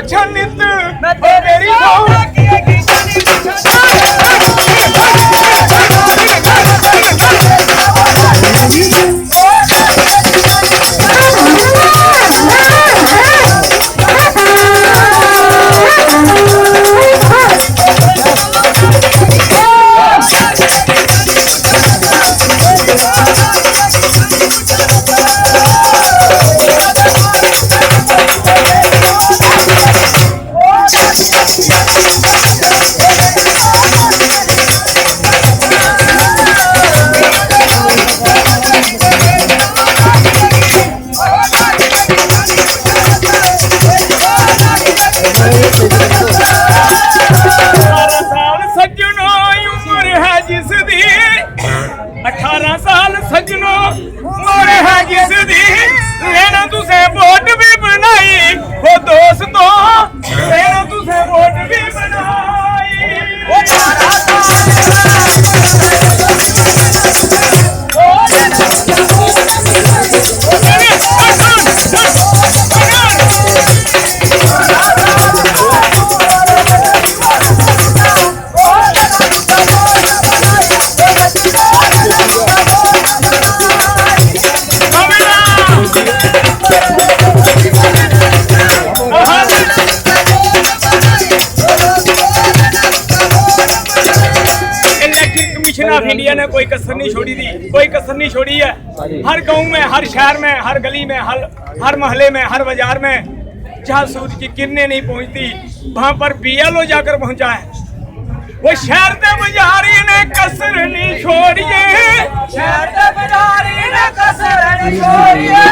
पुछा नित मैं तेरी हो की शानी इंडिया ने कोई कसर नहीं छोड़ी थी, कोई कसर नहीं छोड़ी है। हर गांव में, हर शहर में, हर गली में, हर मोहल्ले में, हर बाजार में जहाँ सूरज की किरणें नहीं पहुंचती वहां पर BLO जाकर पहुंचा है। वो शहर के बाजारी ने कसर नहीं छोड़िए, शहर के बाजारी ने कसर नहीं छोड़िए।